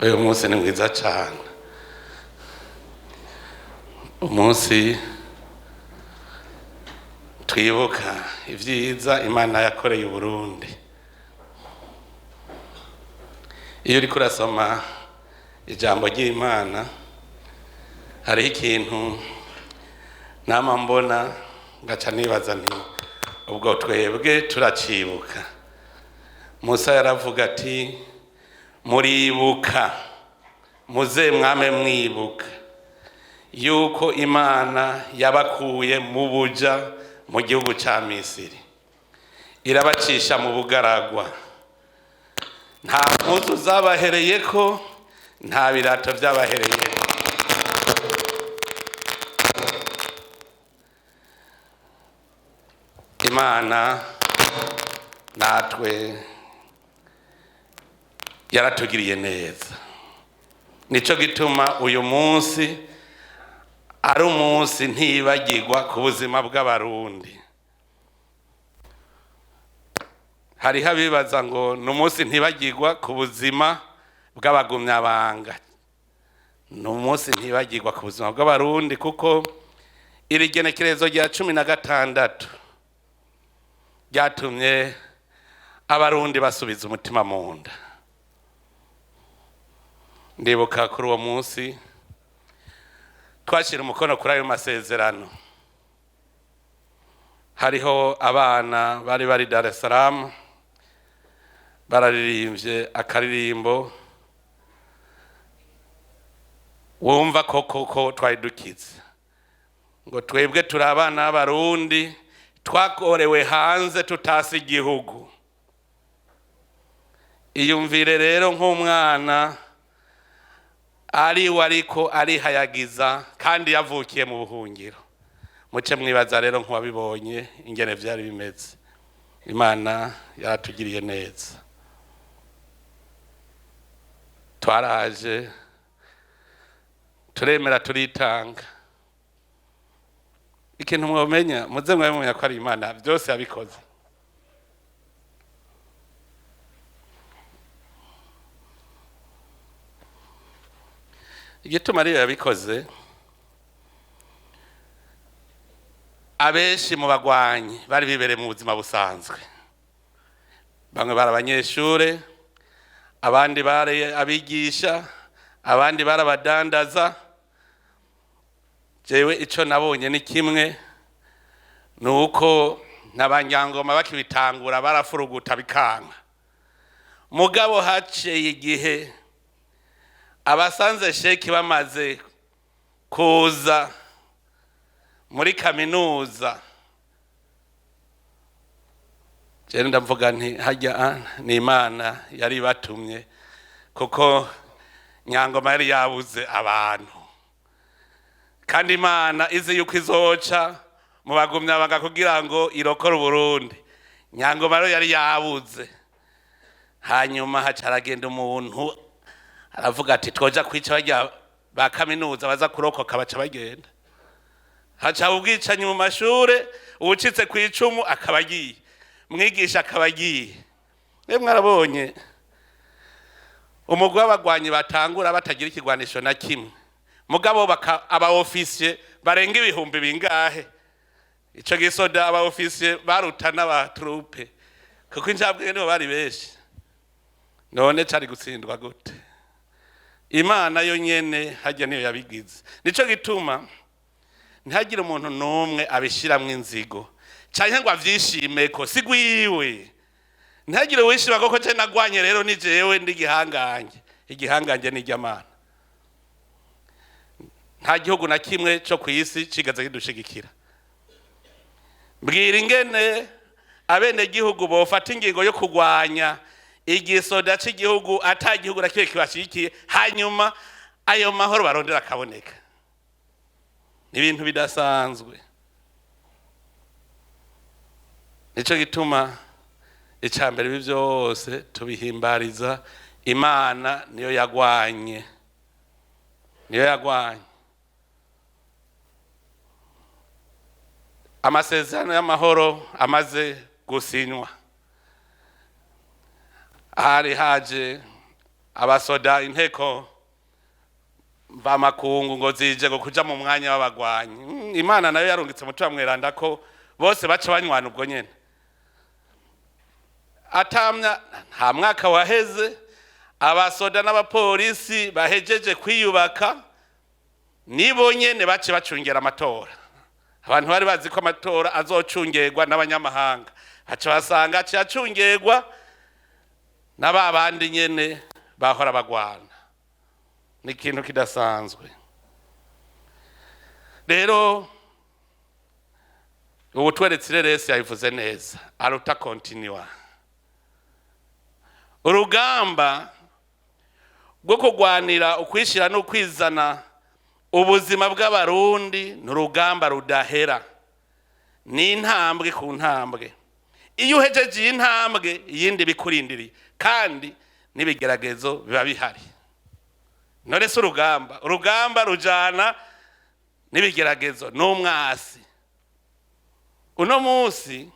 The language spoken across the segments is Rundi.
uyu munsi ni mwiza cyane, umunsi twibuka ibyiza Imana yakoreye Burundi. Iyo uri kurasoma ijambo ry'Imana hariho ikintu nama mbona ngaca nibaza nti ubwo twebwe turacibuka. Musa yaravuga ati muribuka, muze mwame mwibuka yuko Imana yabakuye mu buja mu gihugu ca Misiri, irabacisha mu bugaragwa, nta mpuzu zabahereyeko, nta birato vyabahereyeko. Imana natwe yaratugiriye neza, nico gituma uyu munsi ari umunsi ntibagirwa ku buzima bw'Abarundi. Hariho abibaza ngo ni umunsi ntibagirwa ku buzima bw'abagumyabanga. Ni umunsi ntibagirwa ku buzima bw'Abarundi kuko iri genekerezo rya 16 ryatumye Abarundi basubiza umutima mu nda. Ndibuka kuri uwo munsi twashira umukono kuri ayo masezerano. Hariho abana bari Dar es Salaam bararirimbye akaririmbo wumva koko twari dukize ngo twebwe turi abana b'Abarundi twakorewe hanze tutasi igihugu. Iyumvire rero nk'umwana ariko arihayagiza kandi yavukiye mu buhungiro. Muce mwibaza rero nk'uwabibonye ingene vyari bimeze. Imana yaratugiriye neza, twaraje turemera turitanga. Ikintu mwomenya, muze mwemenya ko ari Imana byose yabikoze. Igituma ariyo yabikoze, abenshi mu bagwanyi bari bibereye mu buzima busanzwe. Bamwe bari abanyeshure, abandi bari abigisha, abandi bari abadandaza. Jewe ico nabonye ni kimwe, nuko n'abanyangoma bakibitangura barafuruguta bikanka. Mugabo haciye igihe abasanze sheki bamaze kuza muri kaminuza, je ndavuga nti hajya ni Imana yari batumye, kuko nyangoma yari yabuze abantu, kandi Imana izi yuko izoca mu bagumyabanga kugira ngo irokore Burundi. Nyangoma rero yari yabuze. Hanyuma haca aragenda umuntu aravuga ati twoja kwica bajya ba kaminuza baza kurokoka, baca bagenda. Haca ubwicanyi mu mashure, ubucitse ku icumu akabagiye, mwigisha akabagiye. Mwarabonye umugwi w'abagwanyi batangura batagira ikigwanisho na kimwe, mugabo aba ofisiye barenga ibihumbi bingahe. Ico gisoda aba ofisiye baruta n'aba trupe, kuko injabwe nibo bari benshi. None cari gutsindwa gute? Imana yo nyene hajya niyo yabigize. Nico gituma ntihagire umuntu numwe abishiramwe inzigo canke ngo avyishime ko sigwiwe. Ntihagire wishima ko je nagwanye rero ni jewe ndi gihangange. Igihanganje ni ry'Imana. Nta gihugu na kimwe cyo kwisi kigaza kidushigikira. Mbwira ingene abene gihugu bofata ingingo yo kugwanya igisoda cy'igihugu atagihugu nakire kibashikiye, hanyuma ayo mahoro barondera akaboneka. Ibintu bidasanzwe. Nico gituma icambere byose tubihimbariza Imana niyo yagwanye. Niyo yagwanye. Amasezerano y'amahoro amaze gusinywa, hari haje abasoda inteko mvamakungu ngo zije ngo kuja mu mwanya w'abagwanyi. Imana nayo yarungitse mutima mweranda ko bose baca banywana ubwo nyene. Atamya nta mwaka waheze abasoda n'abapolisi bahejeje kwiyubaka nibo nyene bace bacungera amatora. Abantu bari bazi ko amatora azocungerwa n'abanyamahanga, baca basanga aci acungerwa n'ababandi nyene bahora bagwana. Ni ikintu kidasanzwe. Rero ubu tweretse reresi yabivuze neza, aruta continua. Urugamba rwo kugwanira ukwishira no kwizana ubuzima bw'abarundi n'urugamba rudahera. Ni intambwe ku ntambwe. Iyo uhejeje intambwe yindi bikurindiriye kandi n'ibigeragezo biba bihari. None se urugamba rujana n'ibigeragezo n'umwasi. Uno munsi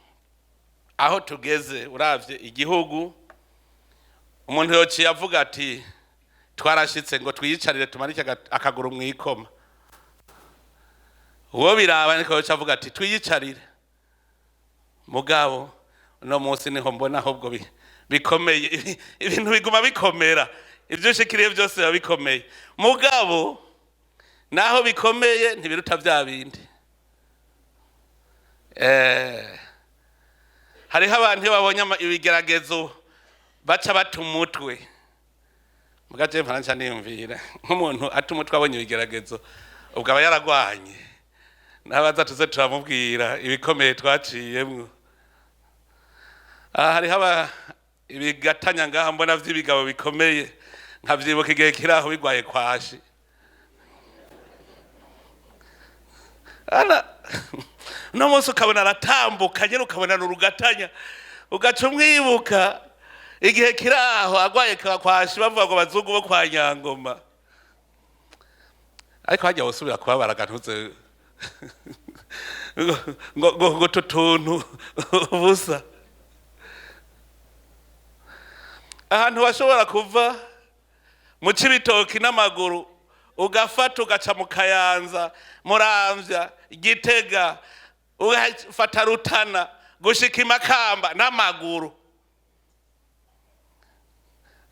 aho tugeze uravye igihugu, umuntu yociye avuga ati twarashitse ngo twiyicarire tumarike akaguru mwikoma. Uwo biraba niko yoca avuga ati twiyicarire. Mugabo uno munsi niho mbona ahubwo bikomeye, ibintu biguma bikomera, ibyo ushikiriye byose biba bikomeye. Mugabo naho bikomeye ntibiruta bya bindi. Hariho abantu babonye ibigeragezo baca bata umutwe. Mugaje mfanacha niyumvira nk'umuntu ata umutwe abonye ibigeragezo ubwo aba yaragwanye. Nabaza tuze turamubwira ibikomeye twaciyemwo. Hariho ibigatanya ngaha mbona vy'ibigabo bikomeye nkavyibuka igihe kiraho bigwaye kwashi. No munsi ukabona aratambuka nyene ukabona n'urugatanya ugaca umwibuka igihe kiraho agwaye kwashi bavuga ngo bazungu bo kwa Nyangoma. Ariko hajya usubira kubabara gantuze ngo tutuntu busa. Ahantu washobora kuva mu Cibitoki n'amaguru ugafata ugaca mu Kayanza, Muramvya, Gitega, ugafata Rutana gushika i Makamba n'amaguru.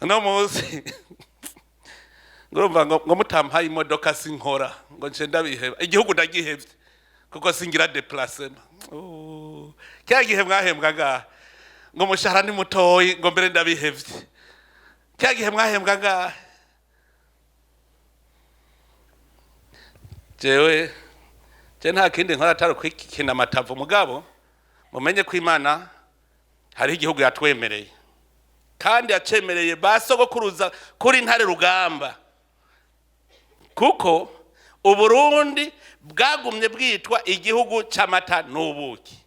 No munsi ngurumva ngo mutampaye imodoka sinkora ngo nce ndabiheba. Igihugu ndagihevye kuko singira déplacement. Kya gihe mwahembwa ngaha ngo mushahara ni mutoyi ngo mbere ndabihevye. Kya gihe mwahembwa ngaha. Je nta kindi nkora atari kwikina amatavu. Mugabo mumenye ko Imana hari igihugu yatwemereye kandi yacemereye basogokuruza kuri ntare rugamba, kuko Uburundi bwagumye bwitwa igihugu c'amata n'ubuki.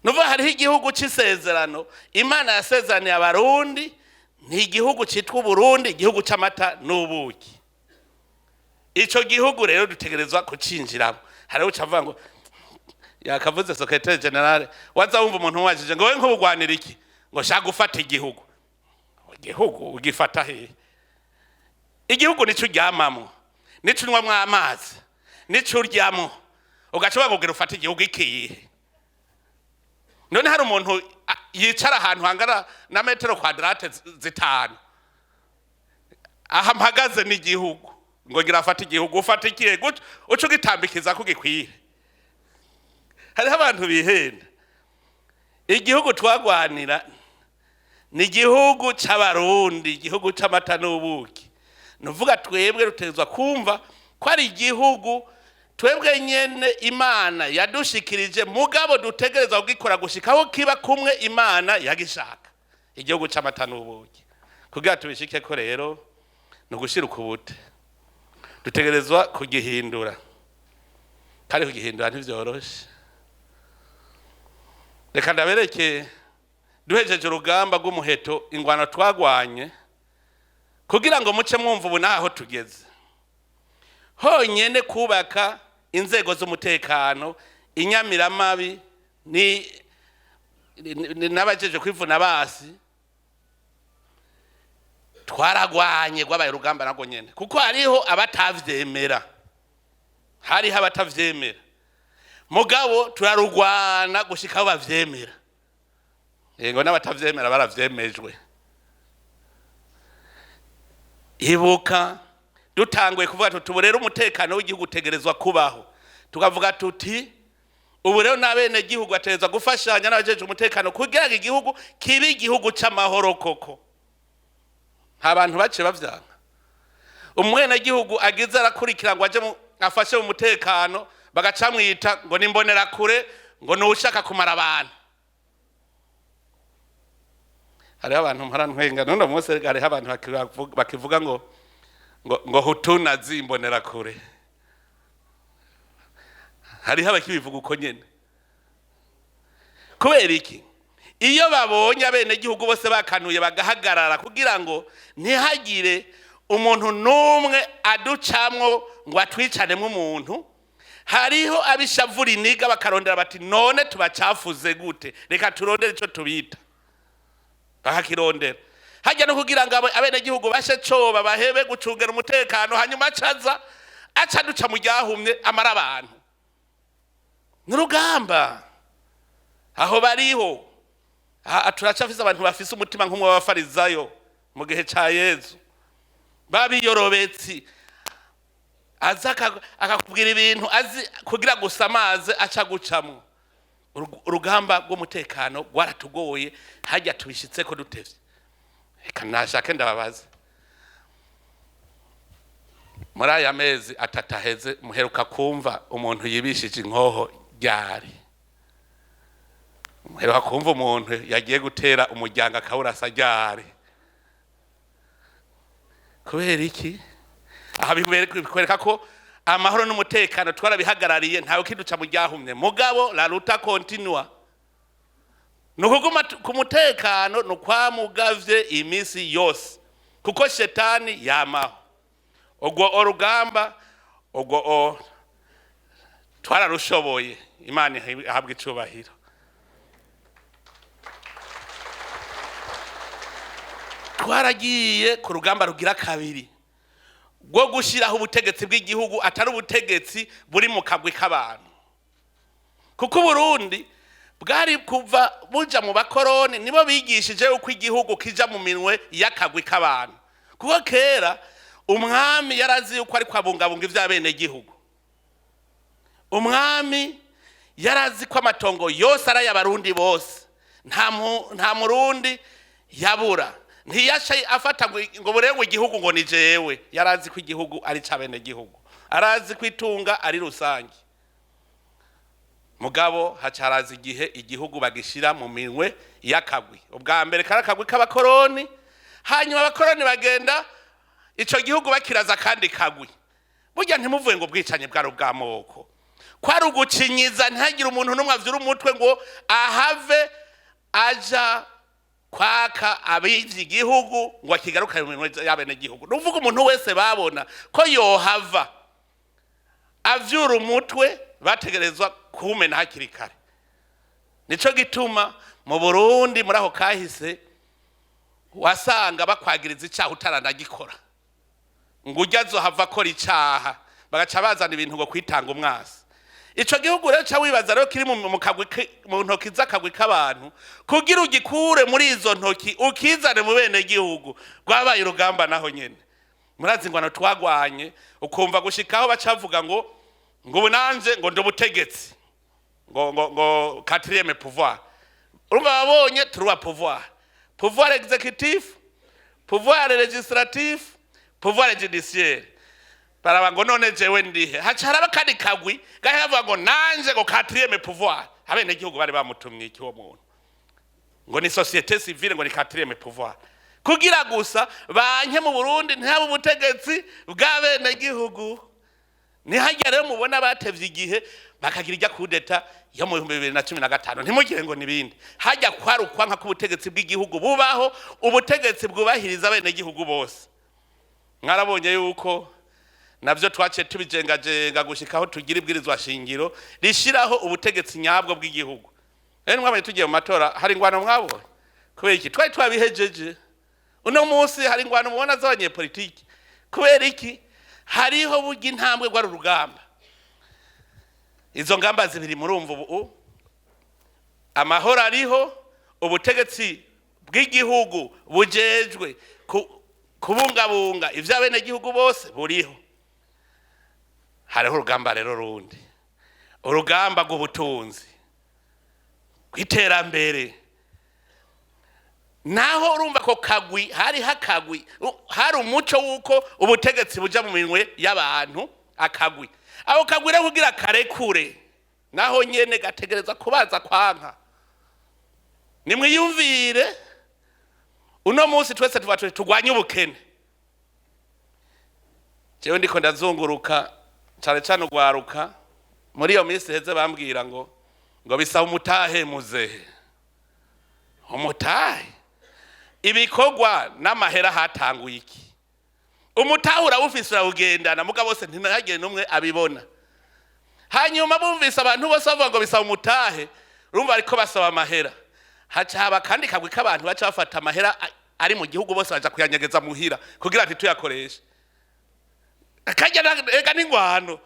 Nuva hariho igihugu c'isezerano Imana yasezeraniye abarundi, ni igihugu citwa Uburundi, igihugu c'amata n'ubuki. Ico gihugu rero dutegerezwa kucinjiramo. Hariho ucavuga ngo yakavuze secrétaire général waza wumva umuntu wajije ngo we nk'ubugwanira iki ngo shaka gufata igihugu. Igihugu ugifata he? Igihugu nico uryamamo, nico unywamwo amazi, nico uryamo. Ugashobora kugira ufata igihugu ikihe? None hari umuntu yicara ahantu hangana na metero kwadrate 5 aha mpagaze n'igihugu ngo ngira afata igihugu. Ufata ikihe gutyo uco gitambikiza kugikwiye? Hariho abantu bihenda. Igihugu twagwanira ni igihugu c'abarundi, igihugu c'amata n'ubuki. Nuvuga twebwe rutezwa kumva ko ari igihugu twebwe nyene Imana yadushikirije, mugabo dutegereza kugikora gushikaho kiba kumwe Imana yagishaka. Igihugu c'amata n'ubuki kugira tubishike ko rero no gushira ukubute dutegerezwa kugihindura, kandi kugihindura ntivyoroshe. Reka ndabereke duhejeje urugamba rw'umuheto ingwano twagwanye kugira ngo muce mwumva ubu naho tugeze. Honyene kubaka inzego z'umutekano, inyamiramabi n'abajeje kwivuna basi twaragwanye gwabaye urugamba nago nyene kuko hariho abatavyemera mugabo turarugwana gushika aho bavyemera ngo n'abatavyemera baravyemejwe. Ibuka dutanguye kuvuga tuti ubu rero umutekano w'igihugu utegerezwa kubaho, tukavuga tuti ubu rero n'abene gihugu bategerezwa gufashanya n'abajeje umutekano kugira ngo igihugu kibe igihugu c'amahoro koko. Nta bantu bace bavyanga umwene gihugu agize arakurikira ngo aje afashe mu mutekano bagacamwita ngo nimbonera kure ngo nushaka kumara abantu. Hari abantu mparanwenga none mose hari abantu bakivuga ngo hutuna zimbonera kure. Hari abakibivuga uko nyene kubera iki? Iyo babonye abene gihugu bose bakanuye bagahagarara kugira ngo ntihagire umuntu numwe aducamwo ngo atwicanemo umuntu, hariho abishavura iniga bakarondera bati none tubacafuze gute, reka turondere ico tubita bakakirondera. Hajya no kugira ngo abene gihugu bashe coba bahebe gucungera umutekano hanyuma aca duca mu ryahumye amara abantu. N'urugamba aho bariho turacafise abantu bafise umutima nk'umwe w'abafarizayo mu gihe ca Yezu babiyorobetsi aza akakubwira ibintu azi kugira gusa amazi aca gucamo. Urugamba rw'umutekano rwaratugoye hajya tubishitseko dutevye. Reka nashake ndababaze muri aya mezi atataheze muheruka kumva umuntu yibishije inkoho ryari? Muheruka kumva umuntu yagiye gutera umuryango akawurasa ryari? Kubera iki? Aha bikwereka ko amahoro n'umutekano twarabihagarariye ntawe kiduca mu ryahumye, mugabo la luta continua. Nukuguma ku mutekano nukwamugavye imisi yose kuko shetani yamaho. Ogwo orugamba ogwo twararushoboye, Imana ihabwe icubahiro. Twaragiye ku rugamba rugira kabiri rwo gushiraho ubutegetsi bw'igihugu atari ubutegetsi buri mu kagwi k'abantu, kuko Burundi bwari kuva buja mu bakoroni nibo bigishije uko igihugu kija mu minwe y'akagwi k'abantu. Kuko kera umwami yarazi uko ari kwabungabunga ivy'abene gihugu, umwami yarazi ko amatongo yose ari y'abarundi bose, nta murundi yabura, ntiyashe afata ngo burengo igihugu ngo ni jewe. Yarazi ko igihugu ari c'abene gihugu, arazi ko itunga ari rusangi. Mugabo hacarazi igihe igihugu bagishira mu minwe y'akagwi. Ubwa mbere karakagwi k'abakoroni, hanyuma abakoroni bagenda ico gihugu bakiraza kandi kagwi. Burya ntimuvuye ngo bwicanye bwari ubw'amoko, kwari ugucinyiza ntihagire umuntu n'umwe avyura umutwe ngo ahave aja kwaka abizi igihugu ngo akigarukane mu minwe y'abene gihugu. Nuvuga umuntu wese babona ko yohava avyura umutwe bategerezwa kumena hakiri kare. Nico gituma mu Burundi muri aho kahise wasanga bakwagiriza icaha utaranagikora ngo ujya azohava akora icaha, bagaca bazana ibintu ngo kwitanga umwasi. Ico gihugu rero ca wibaza rero kiri mu ntoki z'akagwi k'abantu kugira ugikure muri izo ntoki ukizane mu bene gihugu. Rwabaye urugamba naho nyene. Murazi ngwano twagwanye ukumva gushikaho bacavuga ngo bunanje ngo ndobutegetsi ngo quatrième pouvoir. Urumva babonye trois pouvoir: pouvoir exécutif, pouvoir législatif, pouvoir judiciaire. Parabango none jewe ndihe hacaraba kandi kagwi gahavuga ngo nanje ngo quatrième pouvoir. Abene gihugu bari bamutumye iki wo muntu ngo ni société civile ngo ni quatrième pouvoir kugira gusa banke mu Burundi ntihaba ubutegetsi bw'abene gihugu. Nihajya rero mubona batevye igihe bakagira ijya kudeta yo mu 2015 ntimugire ngo nibindi. Hajya kwarukwanka ku butegetsi bw'igihugu bubaho, ubutegetsi bwubahiriza abene gihugu bose. Mwarabonye yuko navyo twace tubijengajenga gushikaho tugira ibwirizwa shingiro rishiraho ubutegetsi nyabwo bw'igihugu. Mwabonye tugiye mu matora hari ngwano mwabonye kubera iki twari twabihejeje. uno munsi hari ingwano mubona z'abanyepolitiki kubera iki hariho burya intambwe rwari urugamba izo ngamba zibiri murumva ubu amahoro ariho ubutegetsi bw'igihugu bujejwe kubungabunga ivy'abenegihugu bose buriho hariho urugamba rero rundi urugamba rw'ubutunzi kwiterambere naho urumva ko kagwi hari hakagwi hari umuco wuko ubutegetsi buja mu minwe y'abantu akagwi abo kagwi rero kugira karekure naho nyene gategereza kubaza kwanka nimwiyumvire uno munsi twese tuva tugwanye ubukene jewe ndiko ndazunguruka cyane cyane ugwaruka muri iyo minsi heze bambwira ngo bisaba umutahe muzehe umutahe ibikorwa n'amahera hatanguye iki umutahe urawufise urawugendana muga bose ntihagire n'umwe abibona hanyuma bumvise abantu bose bavuga ngo bisaba umutahe urumva ariko basaba amahera haca haba kandi kagwi k'abantu baca bafata amahera ari mu gihugu bose baja kuyanyegeza muhira kugira ati tuyakoreshe akajya ega n'ingwano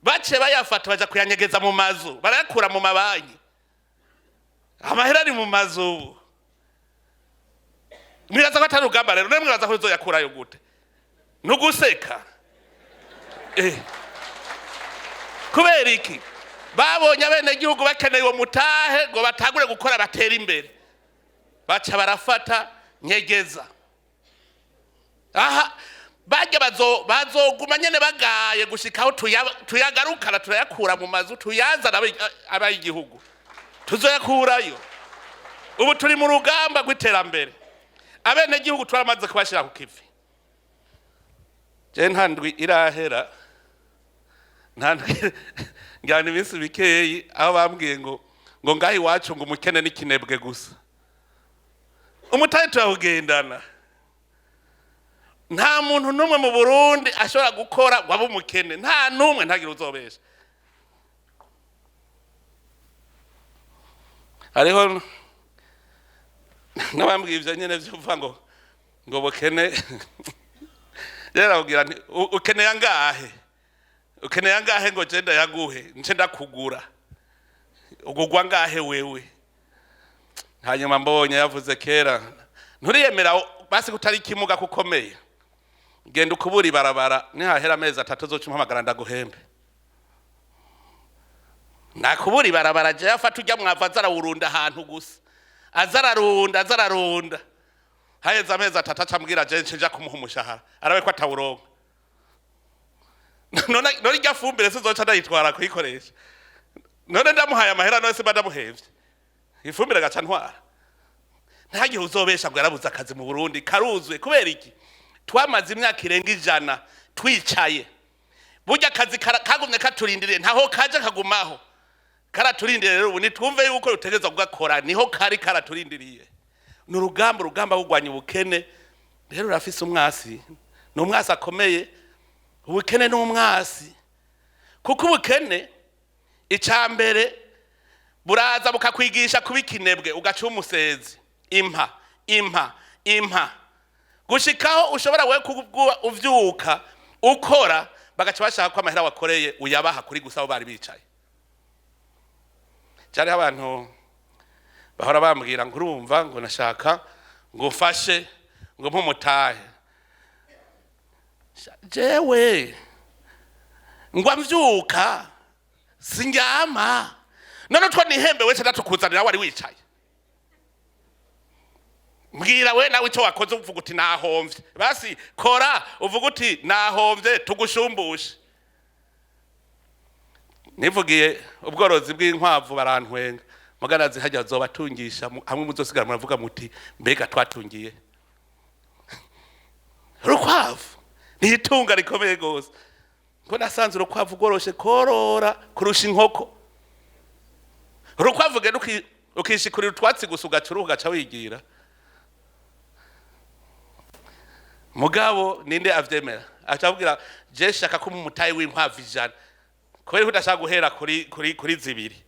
bace bayafata baja kuyanyegeza mu mazu barayakura mu mabanki amahera ari mu mazu mwibaza ko atari urugamba rero mwibaza ko uzoyakurayo gute nuguseka kubera iki babonye abenegihugu bakeneye uwo mutahe ngo batangure gukora batera imbere baca barafata nyegeza aha bajya bazoguma nyene bagaye gushikaho tuyagarukana turayakura mu mazu tuyazana abayigihugu tuzoyakurayo ubu turi mu rugamba rw'iterambere abenegihugu turamaze kubashira ku kivi je ntandwi irahera ngana iminsi bikeyi aho bambwiye ngo ngahi wacu ngo umukene n'ikinebwe gusa umutahe turawugendana nta muntu n'umwe mu Burundi ashobora gukora waba umukene nta n'umwe ntagira uzobesha hariho n'abambwiye ivyo nyene vyuva ngo bukene rero ugira nti ukeneye angahe ngo je ndayaguhe nce ndakugura ugugwa ngahe wewe hanyuma mbonye yavuze kera nturiyemera basi kutari kimuga kukomeye genda ukubura ibarabara nihahera amezi 3 zocumpamagara ndaguhembe nakubura ibarabara je afata ujya mwava zarawurunda ahantu gusa azararunda haheza amezi 3 acambwira je nja kumuha umushahara arabe ko atawuronka none irya fumbire sizoca ndayitwara kuyikoresha none ndamuhaye amahera none simba ndamuhevye ifumbire gaca ntwara ntagihe uzobesha ngo yarabuze akazi mu Burundi karuzwe kubera iki twamaze imyaka irenga 100 twicaye burya akazi kagumye katurindiriye ntaho kaje kagumaho karaturindiriye rero ubu nitwumve yuko rutegeza kugakora niho kari karaturindiriye n'urugamba rugwanya ubukene rero rafise umwasi n'umwasi akomeye ubukene n'umwasi kuko ubukene icambere buraza bukakwigisha kubikinebwe ugaca umusezi impa gushikaho ushobora we uvyuka ukora bagaca bashaka ko amahera wakoreye uyabaha kuri gusa abo bari bicaye cyari abantu bahora bambwira ngo urumva ngo nashaka ngo ufashe ngo mpumutahe jewe ngwa mvyuka singyama none two nihembe wese ndatukuzanira wari wicaye mbwira we nawe icyo wakoze uvuga uti nahomvye basi kora uvuga uti nahomvye tugushumbushe nivugiye ubworozi bw'inkwavu barantwenga mugana zihajya zobatungisha hamwe muzosigara muravuga muti mbega twatungiye rukwavu ni itunga rikomeye gose ngo nasanze urukwavu goroshe korora kurusha inkoko urukwavu genda ukishikurira utwatsi gusa ugacuruha ugaca wigira mugabo ninde avyemera acabwira je shaka ko umutayi w'inkwavu 100 kubera udashaka guhera kuri zibiri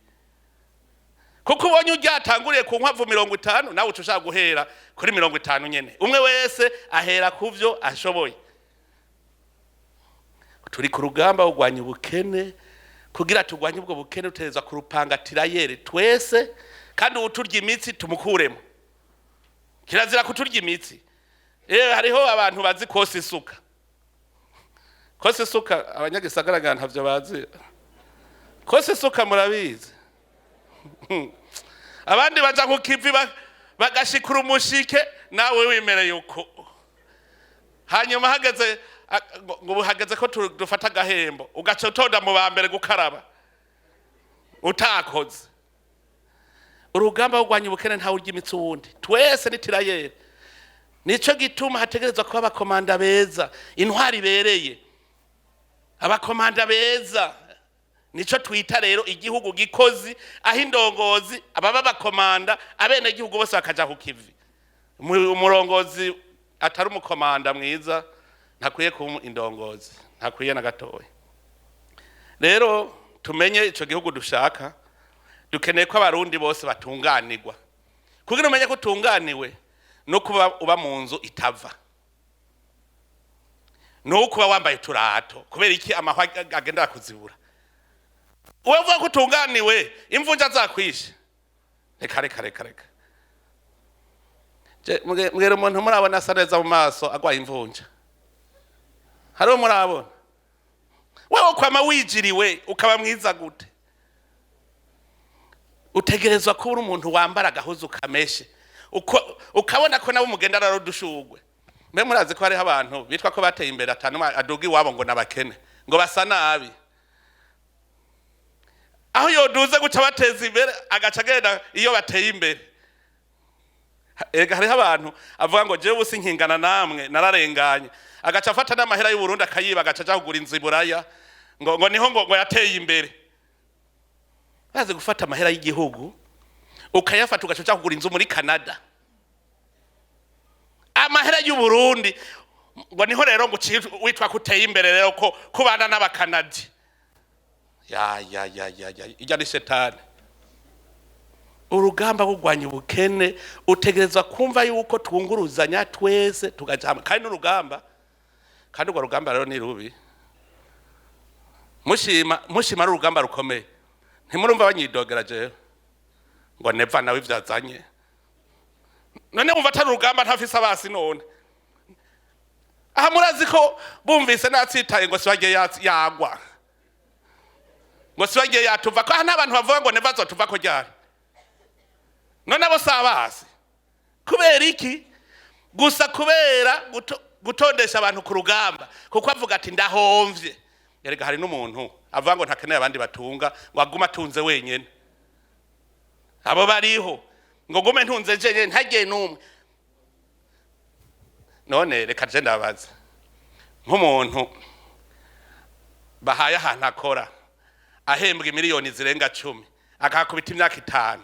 kuko ubonye uryatanguriye ku nkwavu 50 nawe ushaka guhera kuri 50 nyene, umwe wese ahera kuvyo ashoboye. Turi ku rugamba ugwanya ubukene, kugira tugwanye ubwo bukene utereza kurupangatira yere twese, kandi uturya imitsi tumukuremo. Kirazira kuturya imitsi. Hariho abantu bazi kosa isuka. Kosa isuka abanyagisagara ntavyo bazi. Kosa isuka murabizi. Abandi baja ku kivi bagashikura umushike nawe wimereye uko. Hanyuma hageze ko dufata gahembo ugaca utonda mu bambere gukaraba utakoze. Urugamba rugwanya ubukene nta urya imitsi wundi, twese nitirayere. Nico gituma hategerezwa kuba abakomanda beza, intwari bereye, abakomanda beza. Nico twita rero igihugu gikozi, aho indongozi ababa bakomanda abene igihugu bose bakaja ku kivi. Umurongozi atari umukomanda mwiza ntakwiye kuba indongozi, ntakwiye na gatoya. Rero tumenye ico gihugu dushaka, dukeneye ko abarundi bose batunganirwa. Kugira umenye ko utunganiwe no kuba uba mu nzu itava, no kuba wambaye turato kubera iki amahwa agenda kuzibura. Uwe vuga ko utunganiwe imvunja zakwishe. Reka mwere umuntu murabona asa neza mu maso agwaye imvunja? Hariho murabona? Wewe kwama wijiriwe ukaba mwiza gute? Utegerezwa ko uri umuntu wambara gahuzu kameshe, ukabona ko nabo mugenda raro dushugwe. Mbe murazi ko hariho abantu bitwa ko bateye imbere atanu adugi wabo ngo nabakene, ngo basa nabi. Aho yoduze guca bateza imbere agaca agenda iyo bateye imbere. Hariho abantu avuga ngo jewe usi nkingana namwe nararenganye, agaca afata n'amahera y'u Burundi akayiba agaca aja kugura inzu iburaya ngo niho ngo yateye imbere. Baze gufata amahera y'igihugu ukayafata ugaca aja kugura inzu muri Canada. Amahera y'u Burundi ngo niho rero ngo witwa kuteye imbere rero ko kubana n'abakanadi. Ya ijya ni shetani. Urugamba rugwanya ubukene utegerezwa kumva yuko twunguruzanya twese tugajama, kandi n'urugamba, kandi urwo rugamba rero ni rubi. Mushima ari urugamba rukomeye. Ntimurumva banyidogera jewe ngo neva nawe ivyazanye. None umva atari urugamba ntafise abasi none. Aha murazi ko bumvise natsitaye ngo sibagiye yagwa, ngo sibagiye yatuva ko n'abantu bavuga ngo neva zotuva ko ryari. None abo sabasi kubera iki? Gusa kubera gutondesha abantu ku rugamba, kuko avuga ati ndahomvye. Yerega hari n'umuntu avuga ngo ntakeneye abandi batunga, ngo aguma atunze wenyene. Abo bariho ngo gume ntunze jeje ntagiye numwe. None reka je ndabaza, nk'umuntu bahaye ahantu akora ahembwa miliyoni zirenga 10 akakubita imyaka 5,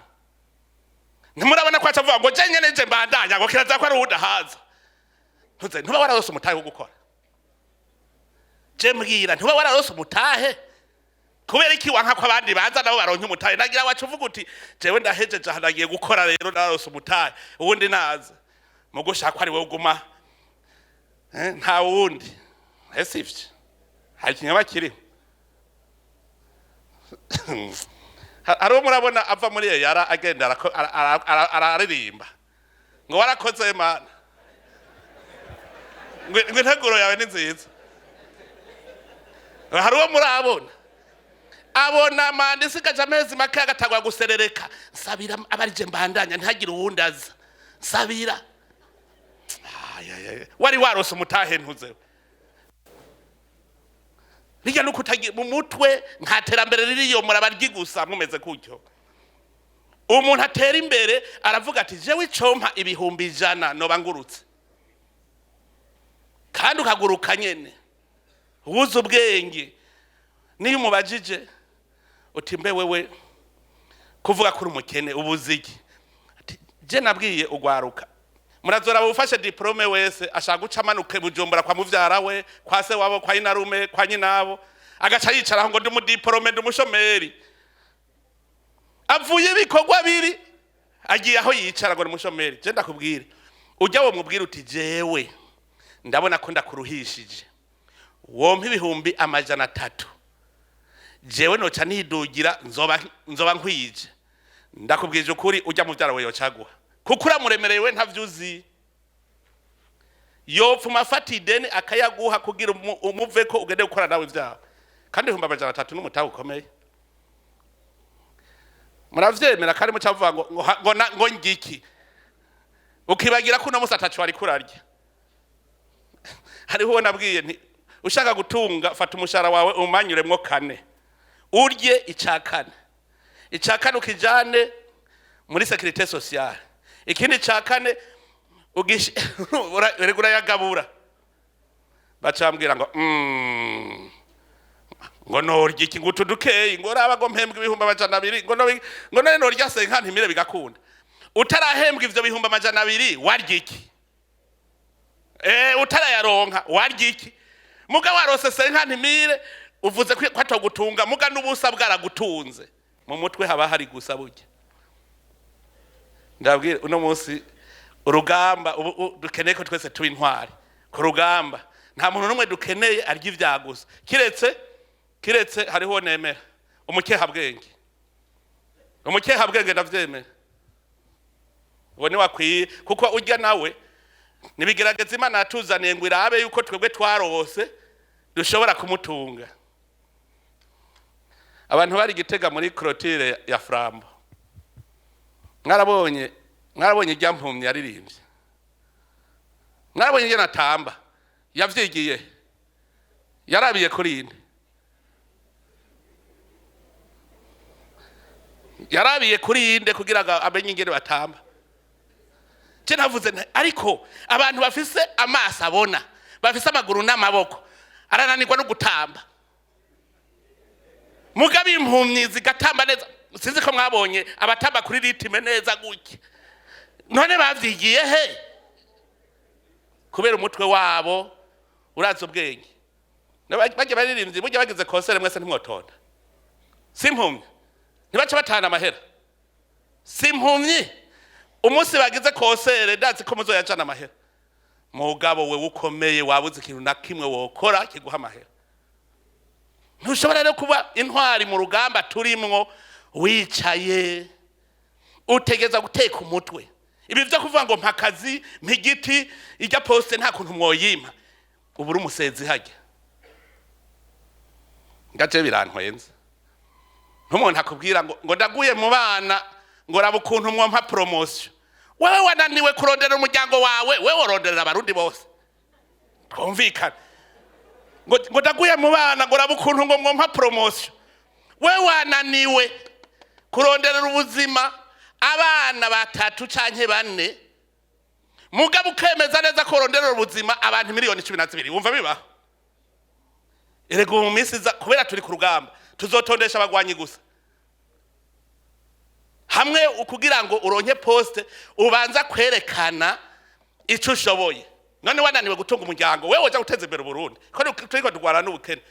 ntimurabona ko acavuga ngo je nyene je mbandanya ngo kiraza ko ari udahaza. Ntuba wararose umutahe wo gukora? Je mbwira ntuba wararose umutahe? Kubera iki wanka ko abandi baza nabo baronke umutahe? Nagira wacu uvuga uti jewe ndahejeje hanagiye gukora rero narose umutahe, ubundi naza mu gushaka ari wewe uguma nta wundi. Esivye hari kinyama kiri. Haro murabona ava muri yara agenda araririmba ngo warakoze Imana, ngo intaguro yawe ni nziza. Haro murabona abona mande sikaje amezi make agatagwa guserereka, nsabira abarije mbandanya ntagire uwundi aza, nsabira. Wari warose umutahe ntuzewe. Bijya nuko utagira mu mutwe nta terambere ririyo murabaryi gusa mumeze kutyo. Umuntu atera imbere aravuga ati jewe icompa 100 no bangurutse. Kandi ukaguruka nyene ubuze ubwenge. Niyo umubajije uti mbe wewe kuvuga kuri umukene ubuziki, ati je nabwiye ugwaruka murazora bufashe diplome wese ashaka guca amanuke Bujumbura kwa muvyara we, kwa se wabo, kwa inarume, kwa nyinabo, agaca yicara ngo ndi mu diplome ndi umushomeri. avuye ibikorwa biri agiye aho yicara ngo n'umushomeri. Je ndakubwire ujya wo mubwira uti jewe ndabona ko ndakuruhishije wompa ibihumbi 300 jewe noca nidugira nzoba nkwije. Ndakubwije ukuri ujya mu byara we yocaguha kuko uramuremerewe ntavyuzi. Yopfuma afata ideni akayaguha kugira umuve ko ugende gukora nawe ibyawe kandi 300 n'umutaho ukomeye. Muravyemera kandi mucavuga ngo ngiki ukibagira ko no musi atacu ari kurarya. Hariho nabwiye nti ushaka gutunga fata umushara wawe umanyuremwo 4 urye icakane ukijane muri sécurité sociale ikindi cakane uregura yagabura bacambwira ngo norya iki ngutu dukeye ngo raba ngo mpembwe ibihumbi 200 ngo none norya senka ntimire bigakunda utarahembwa ivyo bihumbi 200 warya iki utarayaronka warya iki muga warose senka ntimire uvuze ko atagutunga muga n'ubusa bwaragutunze mu mutwe haba hari gusa burya. Ndabwira uno munsi urugamba dukeneye ko twese tuba intwari ku rugamba. Nta muntu numwe dukeneye arya ivyagusa kiretse hariho nemera umukehabwenge ndavyemera ubone wakwiye kuko urya nawe nibigerageza Imana yatuzaniye ngo irabe yuko twebwe twarose dushobora kumutunga. Abantu bari Gitega muri clôture ya Frambo mwarabonye ijyampumye yaririmbye, mwarabonye natamba yavyigiye yarabiye kuri inde yarabiye kuri inde kugira amenye ingene batamba. Je navuze ariko abantu bafise amaso abona bafise amaguru n'amaboko arananirwa no gutamba mugabe impumyi zigatamba neza. Sinzi ko mwabonye abatamba kuri ritime neza gutya none bavyigiye he kubera umutwe wabo uraza ubwenge. Baje baririmbye burya bageze concert mwese ntimwotonda simpumyi ntibace batana amahera simpumyi umunsi bagize concert ndazi ko muzoyajana amahera mugabo we ukomeye wabuze ikintu na kimwe wokora kiguha amahera. Ntushobora rero kuba intwari mu rugamba turimwo wicaye utegeza guteka umutwe. Ibi byo kuvuga ngo mpakazi mpigiti ijya poste nta kuntu mwoyima ubura umusezi hajya ngaje birantwenze. Ntumuntu akubwira ngo ndaguye mu bana ngo raba ukuntu mwompa promotion wewe wananiwe kurondera umuryango wawe wewe woronderera abarundi bose twumvikana ngo ndaguye mu bana ngo raba ukuntu ngo mwompa promotion wewe wananiwe kurondera ubuzima abana 3 canke 4 mugabo ukemeza neza ko urondera ubuzima abantu miliyoni 12 wumva biba erego mu minsi kubera turi ku rugamba tuzotondesha abagwanyi gusa hamwe ukugira ngo uronke poste ubanza kwerekana ico ushoboye. None wananiwe gutunga umuryango wewe uja guteza imbere Burundi ko turiko dugwara n'ubukene.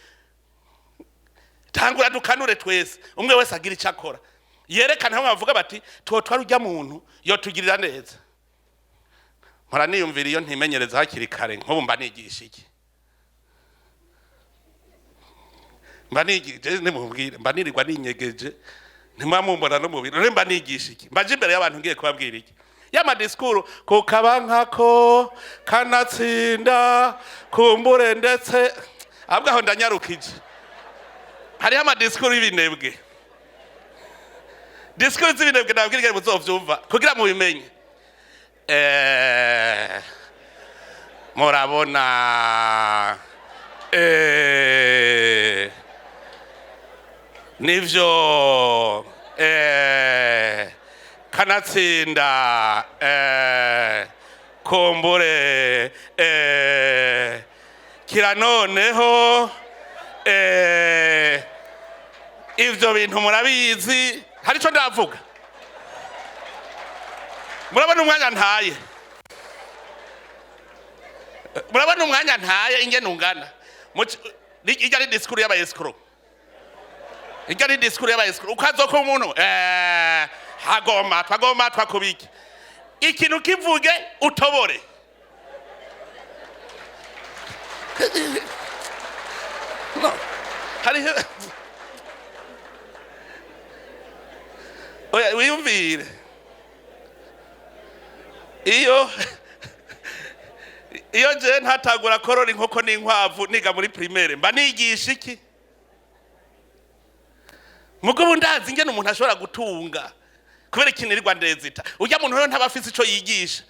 Tangura dukanure twese umwe wese agira icyo akora yerekana hamwe bavuga bati twari ujya muntu yo tugirira neza. Mpora niyumvira iyo ntimenyereza hakiri kare nk'ubu mba nigisha iki mba nigije nimubwire mba nirirwa ninyegeje ntimamumbona no mubiri mba nigisha iki mbaje imbere y'abantu ngiye kubabwira iki yama discours kukabankako kanatsinda kumbure ndetse abwaho ndanyarukije. Hari ama discours y'ibinebwe z'ibinebwe nabwirige muzovyumva kugira mu bimenye murabona nivyo kanatsinda kumbure kira noneho ivyo bintu murabizi hari ico ndavuga murabona umwanya ntaye ingene ungana ijya ari discours y'abayescro ijya ni disikuru y'abayisikuru ukazoka umuntu hagoma twakubiki ikintu kivuge utobore no hari oya wiyumvire iyo je ntatagura korora inkoko n'inkwavu niga muri primaire mba nigisha iki mugabo ndazi ingene umuntu ashobora gutunga kubera ikintu irirwa ndezita ujya muntu rero ntabafise ico yigisha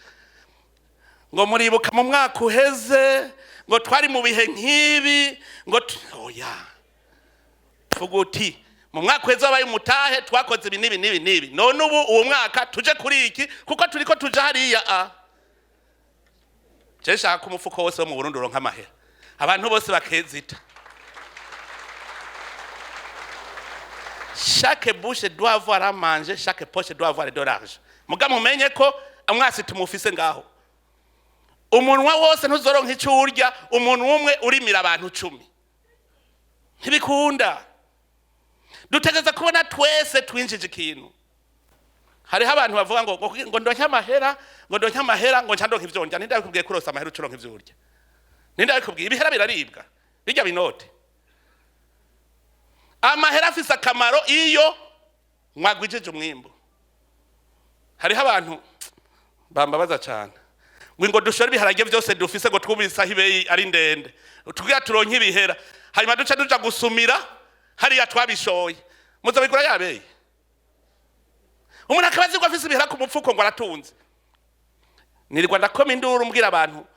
ngo muribuka mu mwaka uheze ngo twari mu bihe nk'ibi ngo oya fuguti mu mwaka uheze wabaye umutahe twakoze ibi nibi none ubu uwo mwaka tuje kuri iki kuko turiko tuja hariya je shaka umufuko wose wo mu Burundi uronka amahera abantu bose bakezita chaque bouche doit avoir à manger, chaque poche doit avoir de l'argent. Muga mumenye ko amwasi tumufise ngaho. Umunwa wose ntuzoronka icyo urya, umuntu umwe urimira abantu 10. Ntibikunda. Dutegeza kubona twese twinjije ikintu. Hariho abantu bavuga ngo ndonke amahera, ngo ncandonke ivyo ndya. Ninde abikubwiye kurosa amahera ucuronka ivyo urya? Ninde abikubwiye ibihera biraribwa? Bijya binote. Amahera afise akamaro iyo mwagwijije umwimbo. Hariho abantu bambabaza cyane ngo dushore ibiharage byose dufise ngo twubisa hibeyi ari ndende tugira turonke ibihera hanyuma duca duja gusumira hariya twabishoye muzabigura yabeyi umuntu akabazi ngo afise ibihera ku mupfuko ngo aratunze nirirwa ndakoma induru mbwira abantu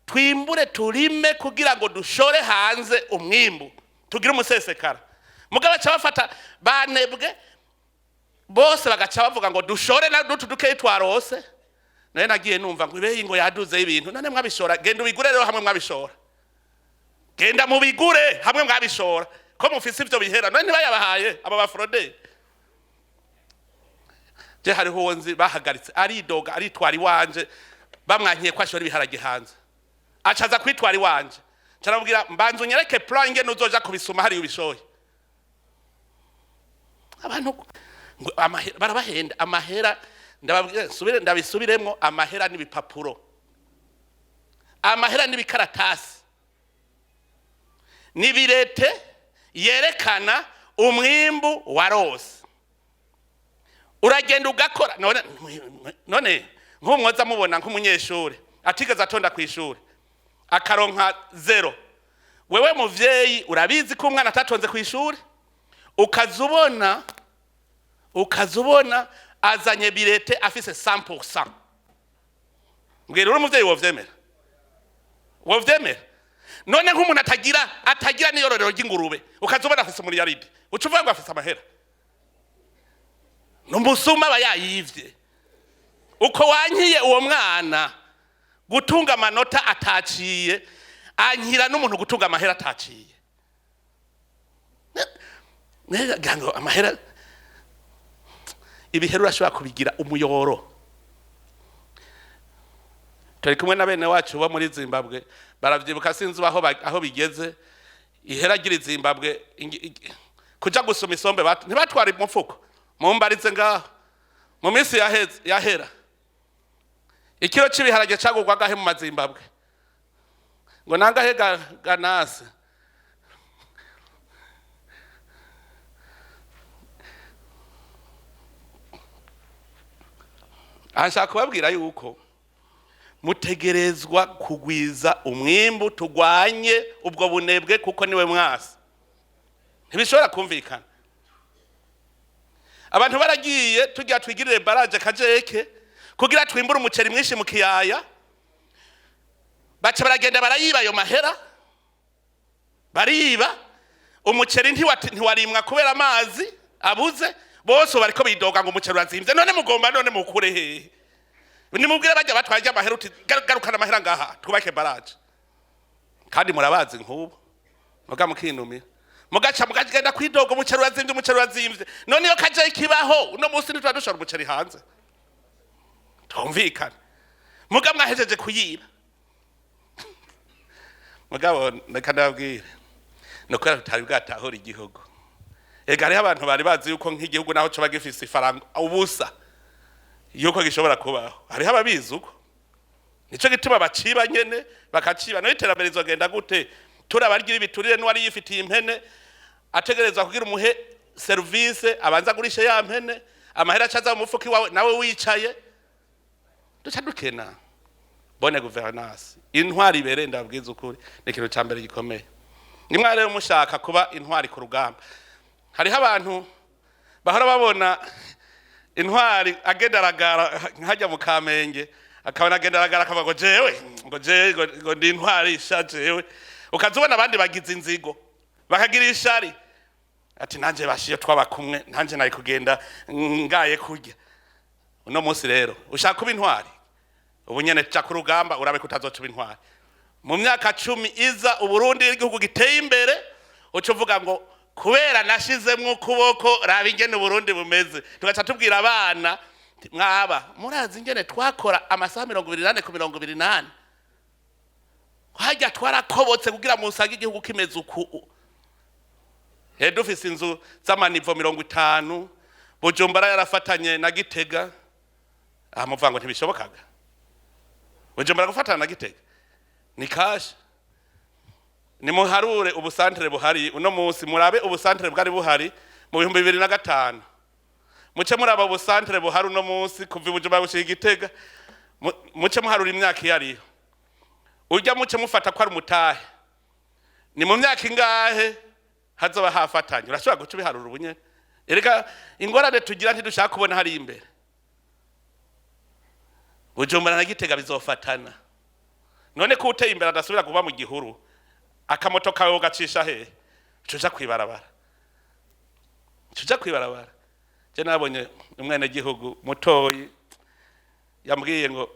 twimbure turime kugira ngo dushore hanze umwimbo tugira umusesekara mugaba cyabafata banebwe bose bagaca bavuga ngo dushore na dutuduke twarose naye nagiye numva ngo ibeyi ngo yaduze ibintu none mwabishora genda ubigure rero hamwe mwabishora genda mubigure hamwe mwabishora ko mufise ivyo bihera none ntibayabahaye aba bafrode je hariho wonzi bahagaritse ari doga ari twari wanje bamwankiye ko ashora ibiharage hanze acaza kwitwari wanje caramubwira mbanze unyereke plan ingene uzoja kubisuma hari ubishoye abantu barabahenda amahera ndabisubiremo amahera n'ibipapuro amahera n'ibikaratasi n'ibirete yerekana umwimbu warose uragenda ugakora none nk'umwoza mubona nk'umunyeshuri atigeze atonda ku ishuri akaronka 0 wewe muvyeyi urabizi ko umwana atatonze ku ishuri ukazubona azanye birete afise 100%. Mbwira uri muvyeyi wovyemera none nk'umuntu atagira niyororero ry'ingurube ukazubona afise muri yaridi ucuvuga ngo afise amahera numusuma bayayivye uko wankiye uwo mwana gutunga amanota ataciye ankira n'umuntu gutunga amahera ataciye gango amahera ibihera urashobora kubigira umuyoro turi kumwe na bene wacu bo muri Zimbabwe baravyibuka sinzi aho bigeze ihera gira Zimbabwe kuja gusoma isombe ntibatwara umufuko mumbarize ngaho mu minsi yahera ikiro cy'ibiharage cagurwa gahe mu Mazimbabwe ngo nangahe ganase ashaka kubabwira yuko mutegerezwa kugwiza umwimbu tugwanye ubwo bunebwe kuko niwe mwasi ntibishobora kumvikana abantu baragiye tugira twigirire baraje kajeke kugira twimbura umuceri mwinshi mu kiyaya baca baragenda barayiba ayo mahera bariba umuceri ntiwarimwa kubera amazi abuze bose bariko bidoga ngo umuceri urazimvye none mugomba none mukure hehe nimubwire bajya batwaje amahera uti garukana amahera ngaha twubake baraje kandi murabazi nk'ubu muga mukinumira mugaca mugagenda kwidoga umuceri urazimvye none iyo kaje ikibaho uno munsi ntitwadushora umuceri hanze tumvikana muga mwahejeje kuyiba mugabo ndakandabwire no kwera tutari bwatahora igihugu ega hariho abantu bari bazi yuko nk'igihugu naho coba gifise ifaranga ubusa yuko gishobora kubaho, hariho ababizi uko. Nico gituma baciba nyene bakaciba, no iterambere izogenda gute? Turabargira ibiturire n'uwari yifitiye impene ategerezwa kugira umuhe service, abanza gurisha ya mpene, amahera acaza mu mufuki wawe nawe wicaye. Duca dukena bonne gouvernance. Intwari ibere ndabwiza ukuri ni ikintu ca mbere gikomeye. Nimwe rero mushaka kuba intwari ku rugamba, hariho abantu bahora babona intwari agendaragara nkajya mu Kamenge, akabona agendaragara akavuga ngo ndi intwari ishajewe, ukazubona abandi bagize inzigo bakagira ishari ati nanje bashiye twabakumwe, nanje nayi kugenda ngaye kurya. Uno munsi rero ushaka kuba intwari, ubu nyene ca ku rugamba urabe kutazocuba intwari. Mu myaka 10 iza Uburundi igihugu giteye imbere, ucuvuga ngo kubera nashizemwe ukuboko raba ingene Burundi bumeze. Tugaca tubwira abana mwaba murazi ingene twakora amasaha 28 ku 28, hajya twarakobotse kugira musanga igihugu kimeze uku. Dufise inzu z'amanivo 50, Bujumbura yarafatanye na Gitega. Muvuga ngo ntibishobokaga Bujumbura gufatana na Gitega ni kashi. Ni muharure ubusantere buhari uno munsi, murabe ubusantere bwari buhari mu 2005, muce muraba ubusantere buhari uno munsi kuva Bujumbura gushika Gitega, muce muharura imyaka yariyo, urya muce mufata ko ari umutahe, ni mu myaka ingahe hazoba hafatanye. Urashobora guca biharura ubunye. Erega ingorane tugira ntidushaka kubona hari imbere. Bujumbura na Gitega bizofatana. None ko uteye imbere adasubira kuba mu gihuru, akamoto kawe gacisha he? Cuja kwibarabara. Je nabonye umwene gihugu mutoyi yambwiye ngo,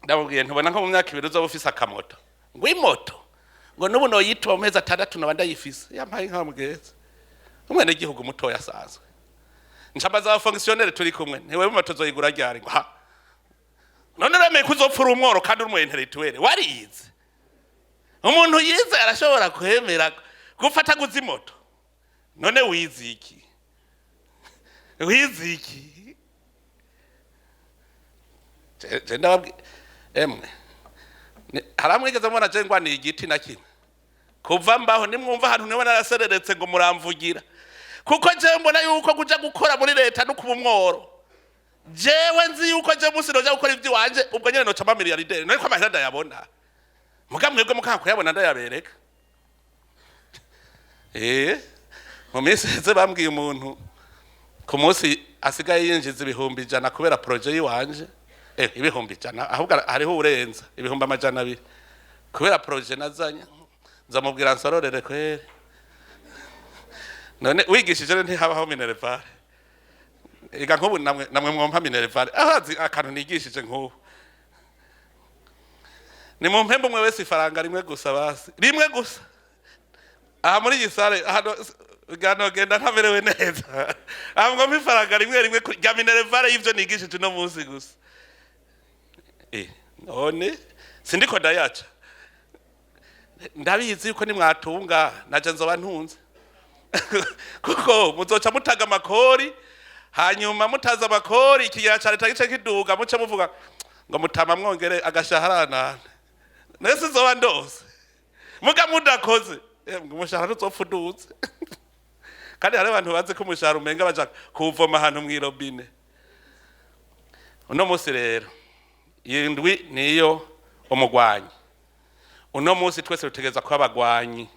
ndamubwiye ntubona nko mu myaka 2 uzoba ufise akamoto. Ngo imoto ngo nubu no yitwa mu mezi 6 nabanda yifise. Yampaye nka mugeze. Umwene gihugu mutoya asazwe. Ncambaza aba fonctionnaire turi kumwe, ntiwe mu moto zoyigura ryari ngo ha. None reme kuzopfura umworo kandi uri mu intellectuel warize. Umuntu yize arashobora kwemera gufata guza imoto. None wiziki ndababwi emwe haramwigeze mbona je ngwani igiti na kimwe kuva mbaho nimwumva ahantu niwe narasereretse ngo muramvugira, kuko je mbona yuko kuja gukora muri leta no kuba umworo. Jewe nzi yuko je musi noja gukora ivyi wanje, ubwo nyene no chama miliyarderi none ko amahera ndayabona, muga mwebwe mukanko yabona ndayabereka. Mu minsi heze bambwiye umuntu ku munsi asigaye yinjiza 100 kubera projet yiwanje. 100 ahubwo hariho urenza 200 kubera projet nazanya, nzamubwira nsororere kwere. None wigishije ntihabaho minerval. Ega nkubu namwe mwompa minerval ahazi akantu nigishije nkubu. Ni mu mpembo mwe wese ifaranga rimwe gusa basi, rimwe gusa. Aha muri gisare hano gano genda ntamerewe neza. Ahubwo mpifaranga rimwe ya minerval y'ivyo nigishije no munsi gusa. None sindiko ndayaca. Ndabizi yuko ni mwatunga naje nzoba ntunze. Kuko muzoca mutaga amakori, hanyuma mutaza amakori ikigira ca leta gice kiduga, muce muvuga ngo mutama mwongere agashaharana. Nese zoba ndose. Muga mudakoze, umushahara uzopfuduze. Kandi hari abantu bazi ko umushahara umenga baja kuvoma ahantu mwirobine. Uno munsi rero indwi niyo umugwanyi. Uno munsi twese rutegeza ko abagwanyi.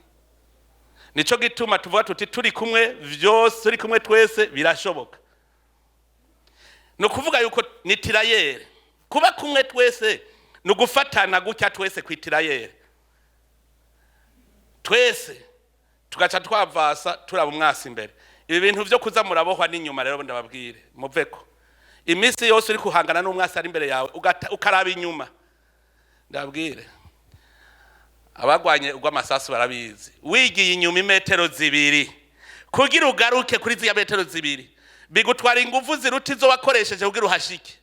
Nico gituma tuvuga tuti turi kumwe vyose, turi kumwe twese birashoboka. No kuvuga yuko ni tirayere. Kuba kumwe twese no gufatana gutya twese kwitirayere. Twese tugaca twavasa turaba umwasi imbere. Ibi bintu vyo kuza murabohwa n'inyuma rero ndababwire muveko. Imisi yose uri kuhangana n'umwasi ari imbere yawe ukaraba inyuma. Ndabwire abagwanye ugw'amasasu barabizi. Wigiye inyuma imetero 2 kugira ugaruke kuri ziya metero 2 bigutwara ingufu ziruti zo wakoresheje kugira uhashike.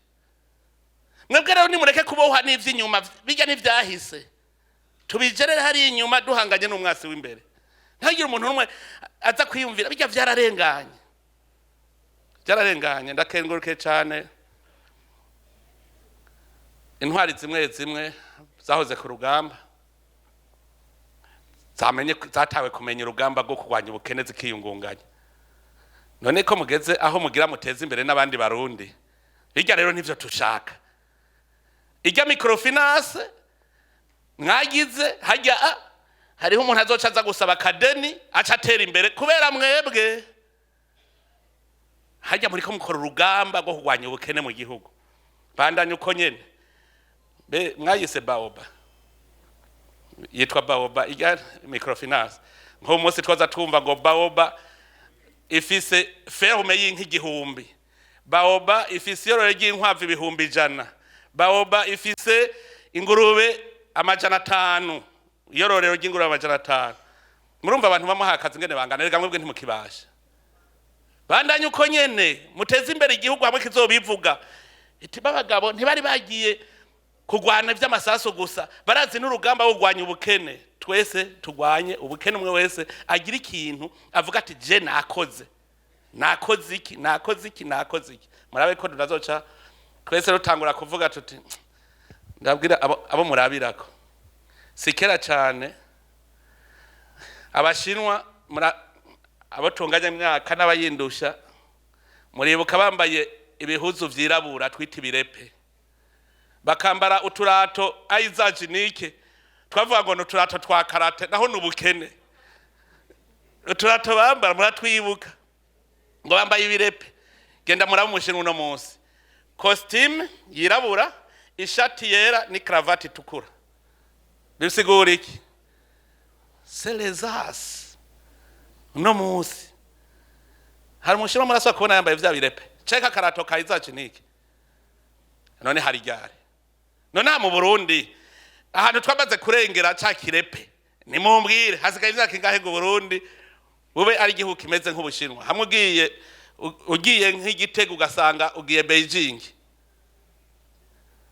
Mwebwe rero nimureke kubohwa n'ivy'inyuma bijya n'ivyahise. Tubijerere hari inyuma duhanganye n'umwasi w'imbere. ntagire umuntu umwe aza kwiyumvira bijya byararenganye ndakenguruke cyane intwari zimwe zimwe zahoze ku rugamba zatawe kumenya urugamba rwo kurwanya ubukene zikiyungunganya. None ko mugeze aho mugira muteze imbere n'abandi barundi, bijya rero nivyo tushaka. Ijya microfinance mwagize hajya hariho umuntu azoca aza gusaba kadeni aca atera imbere kubera mwebwe hajya muri ko mukora urugamba rwo kurwanya ubukene mu gihugu. Bandanye uko nyene mwayise baoba, yitwa baoba ijya microfinance. Nko munsi twaza twumva ngo baoba ifise ferme y'inka 1000, baoba ifise yorore ry'inkwavu 100, baoba ifise ingurube 500, yororero ry'ingurube 500. Murumva abantu bamuha akazi ngene bangana, rega mwebwe ntimukibasha. Bandanye uko nyene muteze imbere igihugu hamwe kizobivuga iti babagabo ntibari bagiye kugwana ivy'amasaso gusa, barazi n'urugamba wo kugwanya ubukene. Twese tugwanye ubukene, umwe wese agira ikintu avuga ati je nakoze iki. Murabe ko tunazoca twese rutangura kuvuga tuti ndabwira abo murabirako sikera cyane abashinwa abo tunganya imyaka n'abayindusha, muribuka bambaye ibihuzu vyirabura twita ibirepe, bakambara uturato aizajinike twavuga ngo n'uturato twa karate, naho n'ubukene. Uturato bambara muratwibuka ngo bambaye ibirepe. Genda muramumushinwa uno munsi costume yirabura, ishati yera ni cravate itukura. Bisigura iki? C'est les as. Uno munsi hari umushinwa muraswa kubona yambaye vya birepe, cheka karato kaizajinike. None hari ryari? None mu Burundi ahantu twamaze kurengera ca kirepe, nimumbwire hasigaye imyaka ingahe ngo Burundi bube ari igihugu kimeze nk'Ubushinwa? Hamwe ugiye nk'Igitego ugasanga ugiye Beijing,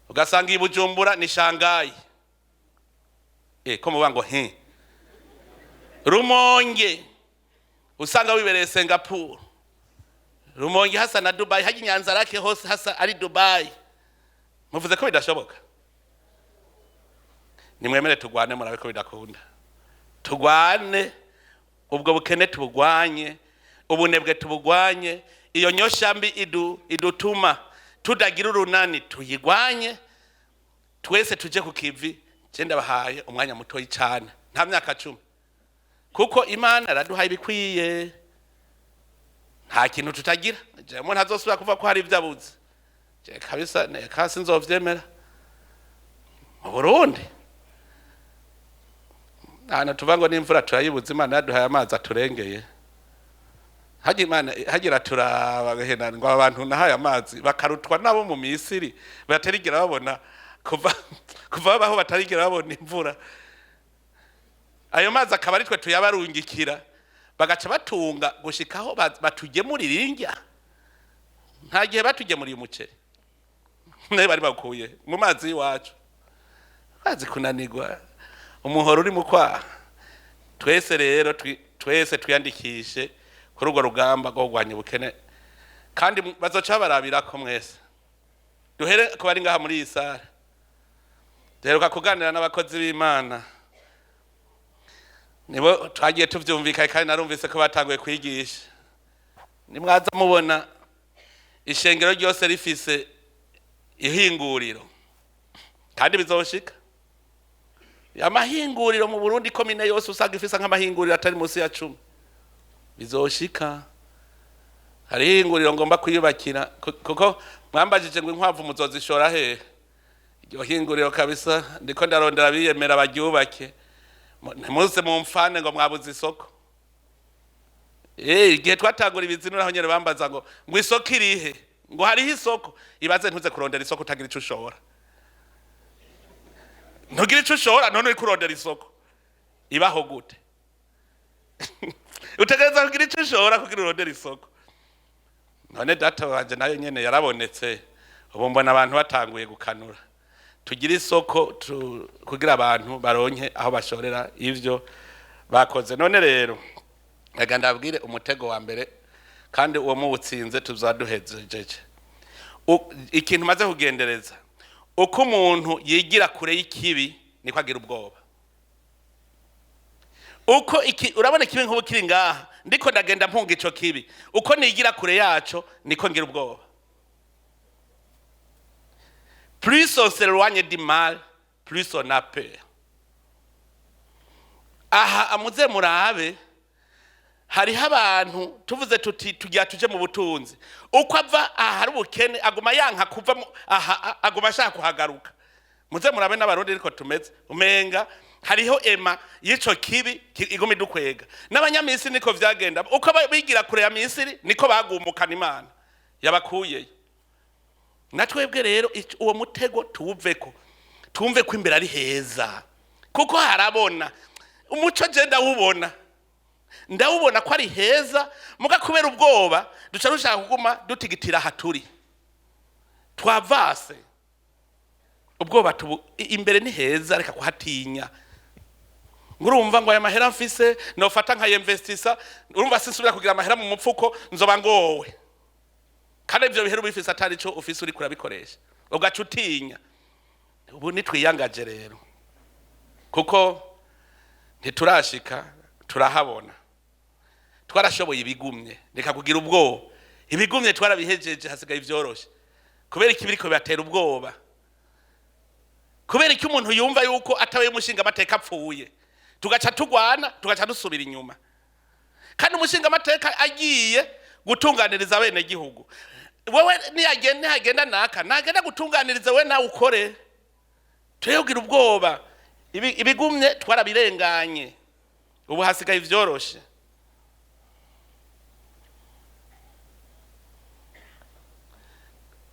ugasanga i Bujumbura ni Shanghai, ko muvuga ngo Rumonge usanga wibereye Singapore, Rumonge hasa na Dubai, haji Nyanzarake hose hasa ari Dubai. Muvuze ko bidashoboka? Nimwemere tugwane, murabe ko bidakunda. Tugwane ubwo bukene, tubugwanye ubunebwe, tubugwanye iyo nyoshambi idutuma tudagira urunani, tuyigwanye twese tuje ku kivi. Cyenda bahaye umwanya muto y'icana, nta myaka 10, kuko Imana araduhaye bikwiye, nta kintu tutagira. Je umuntu azosubira kuva ko hari ibyabuze, je kabisa kasi nzovyemera. Mu Burundi ana tuvango n'imvura turayibuze, Imana yaduhaye amazi aturengeye. Hagira turabagahena ngo abantu nahaye amazi bakarutwa nabo mu Misiri batarigera babona kuva baho batarigera babona imvura. Ayo mazi akaba ari twe tuyabarungikira, bagaca batunga gushikaho batugemurira indya. Nta gihe batugemuriye umuceri ne bari bakuye mu mazi iwacu, bazi kunanirwa umuhoro uri mu kwa. Twese rero twese twiyandikishe kuri urwo rugamba rwo kurwanya ubukene, kandi bazoca barabira ko mwese. Duhere ko bari ngaha muri iyi sare, duheruka kuganira n'abakozi b'Imana, nibo twagiye tuvyumvikaye, kandi narumvise ko batanguye kwigisha. Nimwaza mubona ishengero ryose rifise ihinguriro, kandi bizoshika. Amahinguriro mu Burundi komine yose usanga ifisa nk'amahinguriro atari musi ya 10, bizoshika. Hari ihinguriro ngomba kwiyubakira, kuko mwambajije ngo inkwavu muzozishora hehe. Iryo hinguriro kabisa ndiko ndarondera biyemera baryubake, ntimuze mu mfane ngo mwabuze isoko. Igihe twatangura ibizinura aho nyene bambaza ngo isoko irihe, ngo hariho isoko. Ibaze ntuze kurondera isoko utagira ico ushora. Ntugira ico ushora none uri kurondera isoko, ibaho gute? Utegereza kugira ico ushora kugira urondera isoko. None data wanje nayo nyene yarabonetse, ubu mbona abantu batanguye gukanura. Tugira isoko kugira abantu baronke aho bashorera ivyo bakoze. None rero reka ndabwire umutego wa mbere kandi uwo muwutsinze tuzaduhejeje. Ikintu maze kugendereza uko umuntu yigira kure y'ikibi niko agira ubwoba. Uko urabona ikibi nk'ubu kiri ngaha ndiko ndagenda mpunga ico kibi, uko nigira kure yaco niko ngira ubwoba. Plus on s'éloigne du mal, plus on a peur. Aha amuze murabe hariho abantu tuvuze tuti tugiye tuje mu butunzi, uko ava aha hari ubukene aguma yanka kuva aha aguma ashaka kuhagaruka. Muze murabe n'abarundi ariko tumeze umenga hariho ema y'ico kibi iguma idukwega. N'abanyamisiri niko vyagenda, uko bigira kure ya Misiri niko bagumukana Imana yabakuyeyo. Natwebwe rero uwo mutego tuwuveko, tumve ko imbere ari heza, kuko harabona umuco je ndawubona ko ari heza, muga kubera ubwoba duca rushaka kuguma dutigitira haturi twavase. Ubwoba imbere ni heza, reka kuhatinya. Ngurumva ngo aya mahera mfise nofata nka investisa, urumva sinsubira kugira amahera mu mupfuko nzoba ngowe, kandi ivyo bihera ubifise atari cyo ufise uri kurabikoresha ugaca utinya. Ubu nitwiyangaje rero kuko ntiturashika turahabona, twarashoboye ibigumye, reka kugira ubwoba. Ibigumye twarabihejeje, hasigaye ivyoroshe. Kubera ikibiriko bibatera ubwoba, kubera iki umuntu yumva yuko atawe umushinga amateka apfuye, tugaca tugwana, tugaca dusubira inyuma. Kandi umushinga amateka agiye gutunganiriza bene gihugu, wewe nihagenda nagenda gutunganiriza we nawe ukore. Tuyogira ubwoba, ibigumye twarabirenganye, ubu hasigaye ivyoroshe.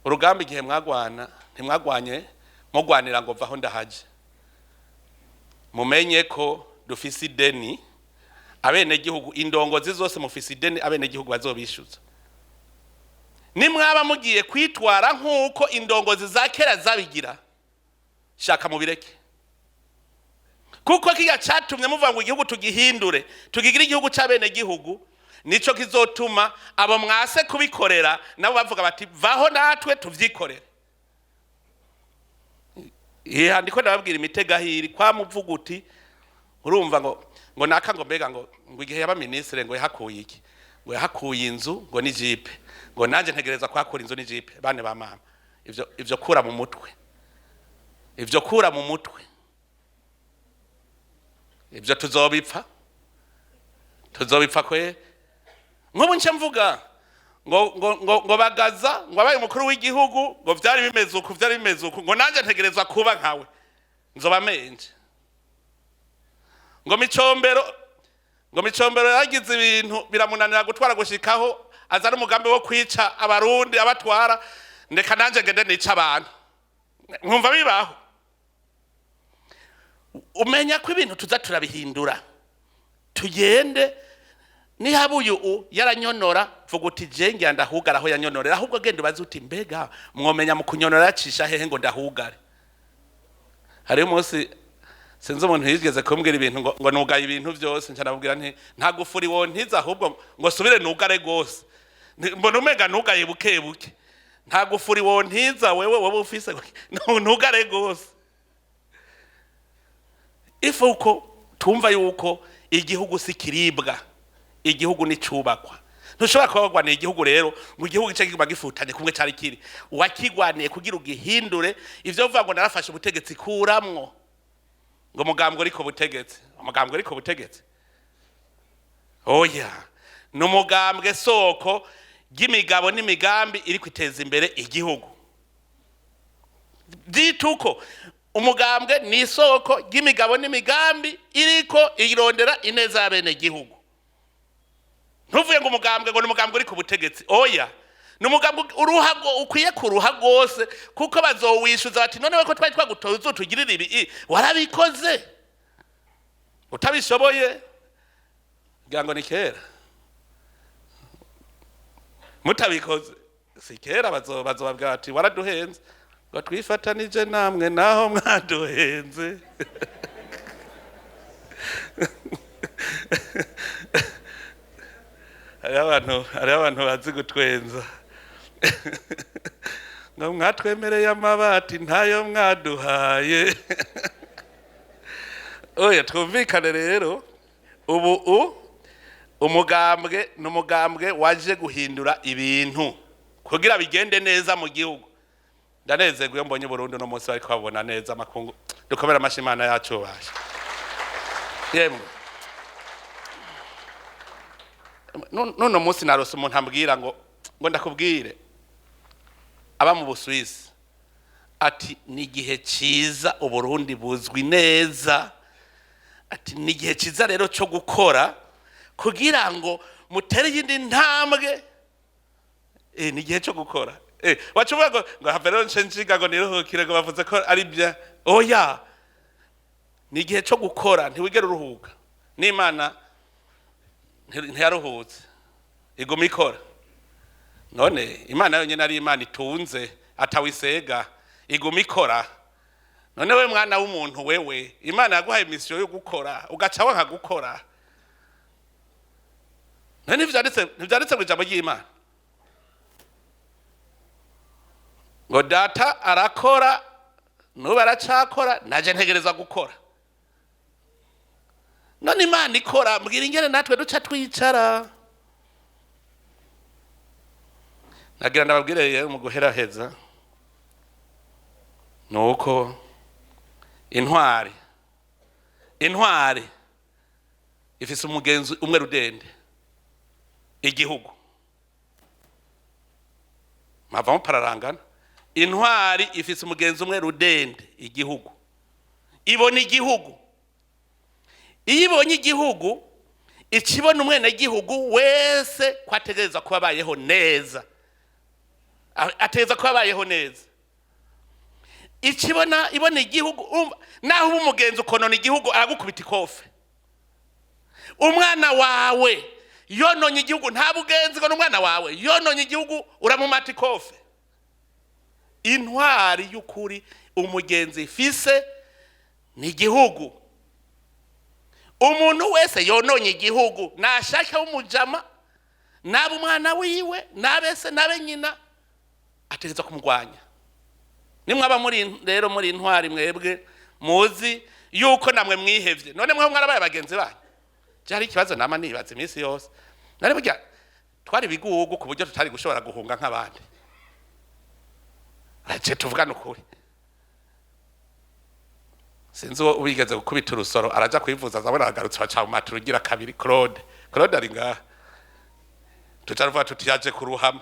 Urugamba igihe mwagwana ntimwagwanye mugwanira ngo vaho ndahaje. Mumenye ko dufise ideni abene gihugu, indongozi zose mufise ideni abene gihugu bazobishuza. Nimwaba mugiye kwitwara nkuko indongozi za kera zabigira, shaka mubireke, kuko kiga catumye muvuga ngo igihugu tugihindure tugigira igihugu c'abene gihugu, nico kizotuma abo mwase kubikorera nabo bavuga bati vaho natwe tuvyikorere. Ndiko ndababwira imitega hiri kwa muvuga uti urumva ngo naka ngo mbega ngo igihe yaba ministre ngo yahakuye iki, ngo yahakuye inzu ngo ni jipe, ngo nanje ntegereza kwakura inzu ni jipe. Bane ba mama, ivyo kura mu mutwe, ivyo kura mu mutwe, ivyo tuzobipfa kwe. Nk'ubu nce mvuga ngo bagaza ngo abaye umukuru w'igihugu ngo vyari bimeze uku, ngo nanje ntegerezwa kuba nkawe, nzoba menje. Ngo micombero yagize ibintu biramunanira gutwara gushikaho azana umugambi wo kwica abarundi abatwara, ndeka nanje ngende nica abantu. Nkumva bibaho. Umenya ko ibintu tuza turabihindura, tugende. Nihabuyu yaranyonora vuga uti je ngiye ndahugara aho yanyonorera, ahubwo gende bazi uti mbega mwomenya mu kunyonora yacisha hehe ngo ndahugare. Hari umunsi sinzi umuntu yigeze kumbwira ibintu ngo nugaye ibintu byose, ncanabwira nti nta gufuri wo ntiza, ahubwo ngo subire nugare gose. Mbona umenga nugaye buke buke, nta gufuri wo ntiza wewe ufise nugare gose. Uko tumva yuko igihugu sikiribwa, igihugu ni cubakwa. Ntushobora kubagwana igihugu rero ngo igihugu cyo kiba gifutanye kumwe cyari kiri, wakigwaniye kugira ugihindure. Ivyo vuga ngo narafashe ubutegetsi kuramwo, ngo mugambwe ariko butegetsi, oya n'umugambwe soko ry'imigabo n'imigambi iri kwiteza imbere igihugu. Dituko umugambwe ni isoko ry'imigabo n'imigambi iriko irondera ineza y'abene igihugu. Ntuvuye ngo umugambwe ngo n'umugambwe uri ku butegetsi, oya n'umugambwe uruhago ukwiye kuruha gose, kuko bazowishuza bati none we ko twari twagutoye uzotugirira ibi warabikoze, utabishoboye ngira ngo ni kera mutabikoze si kera bazobabwira bati waraduhenze, ngo twifatanije namwe naho mwaduhenze. hari abantu bazi gutwenza ngo mwatwemereye amabati ntayo mwaduhaye. Oya twumvikane rero, ubu umugambwe n'umugambwe waje guhindura ibintu kugira bigende neza mu gihugu. Ndanezerwa iyo mbonye Burundi no munsi bariko babona neza amakungu, dukomera amashimana yacu basha. Yemwe none munsi narose umuntu ambwira ngo ndakubwire aba mu Busuwisi ati ni igihe ciza Uburundi buzwi neza, ati ni igihe ciza rero cyo gukora kugira ngo mutere yindi ntambwe. Ni igihe cyo gukora. Wacuvuga ngo havero nshenjiga ngo niruhukire ngo bavuze ko ari bya. Oya, ni igihe cyo gukora, ntiwigera uruhuka. N'Imana ntiyaruhutse, iguma ikora. None Imana yonyine ari Imana itunze atawisega, iguma ikora. None we mwana w'umuntu wewe, Imana yaguhaye misiyo yo gukora ugaca wanka gukora. None ntivyanditse mu ijambo ry'Imana ngo data arakora nubu aracakora naje ntegereza gukora. None Imana ikora, mbwira ingene natwe duca twicara. Nagira ndababwire mu guheraheza nuko intwari ifise umugenzi umwe rudende, igihugu. Mavamo pararangana. Intwari ifise umugenzi umwe rudende, igihugu. Ibona igihugu. Iyo ibonye igihugu, ikibona umwene igihugu wese kwategereza kuba abayeho neza. Ategereza kuba abayeho neza. Ibona igihugu, naho uba umugenzi ukonona igihugu aragukubita ikofe. Umwana wawe yononye igihugu, nta bugenzi ngo n'umwana wawe yononye igihugu uramumata ikofe. Intwari y'ukuri umugenzi ifise ni igihugu. Umuntu wese yononye igihugu nashaka umujama naba umwana wiwe nabese nabe nyina ategeza kumugwanya. Nimwaba muri rero muri intwari mwebwe muzi yuko namwe mwihevye. None mwe mwarabaye abagenzi banyu. Cyari ikibazo nama nibaze iminsi yose. Nari burya twari bigugu ku buryo tutari gushobora guhunga nk'abandi. Aje tuvugana ukuri. Sinzi uwo ubigeze gukubita urusoro araja kwivuza azabona agarutse baca mu maturu ugira kabiri. Claude ari ngaha. Tucaruva tutiyaje kuruhama.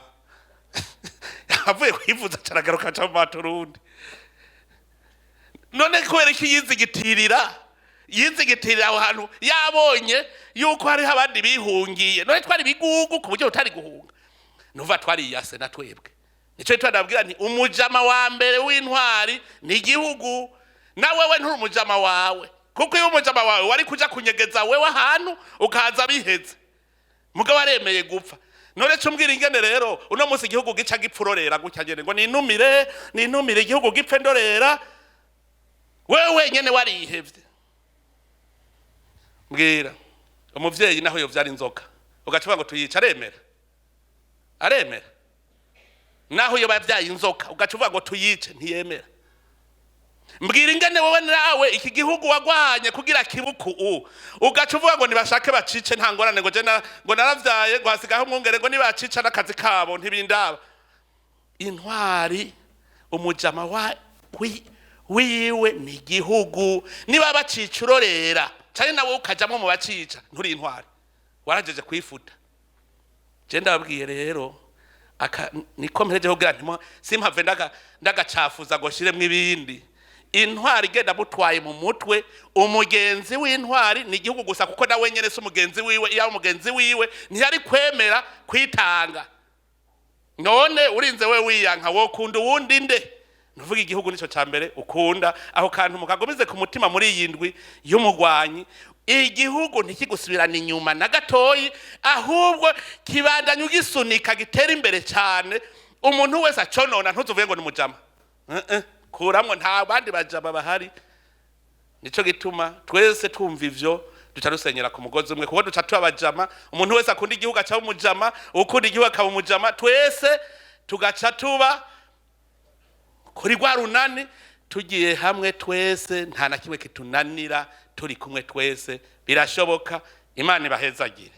Avuye kwivuza caragaruka aca mu maturundi. None kubera iki yizigitirira aho hantu yabonye yuko hari abandi bihungiye. None twari bigugu ku buryo utari guhunga. Nuva twari yase na twebwe. Nico twandabwira nti umujama wa mbere w'intwari ni igihugu. Na wewe nturi umujama wawe, kuko iyo umujama wawe wari kuja kunyegeza wewe ahantu ukaza biheze. Mugabo aremeye gupfa. None cumbwira ingene rero uno munsi igihugu gica gipfurorera gutya ngene ngo ninumire igihugu gipfe ndorera. Wewe nyene warihevye. Mbwira umuvyeyi naho yo vyari inzoka ugacuba ngo tuyica aremera. Naho yo bavyaye inzoka ugacuva ngo tuyice ntiyemera. Mbwira ingene wowe nawe iki gihugu wagwanye kugira kibuku ugacuvuga ngo nibashake bacice nta ngorane ngo naravyaye ngo hasigaho umwungere ngo nibacica n'akazi kabo ntibindaba. Intwari umujama wiwe ni igihugu. Niba bacica urorera cyane nawe ukajamwo mu bacica nturi intwari, warajeje kwifuta. Je ndababwiye rero niko mpereje kugira ntimo simpave ndagacafuza ngo shiremwe ibindi. Intwari genda mutwaye mu mutwe. Umugenzi w'intwari ni igihugu gusa, kuko nawe nyene se umugenzi wiwe. Iyo umugenzi wiwe ntiyari kwemera kwitanga. None urinze we wiyanka wo kunda uwundi nde? Nuvuga igihugu nico cyambere ukunda. Aho kantu mukagomize ku mutima muri iyi ndwi y'umugwanyi. Igihugu ntikigusubirana inyuma na gatoyi, ahubwo kibandanya ugisunika gitera imbere cyane. Umuntu wese aconona ntuzuvuye ngo ni mujama. Kuramwo nta bandi bajaba bahari. Nico gituma twese twumva ivyo duca rusenyera ku mugozi umwe kuko duca tubajama umuntu wese akunda igihugu aca umujama ukunda igihugu akaba umujama twese tugaca tuba kuri rwa runani tugiye hamwe twese nta na kimwe kitunanira turi kumwe twese birashoboka Imana ibahezagire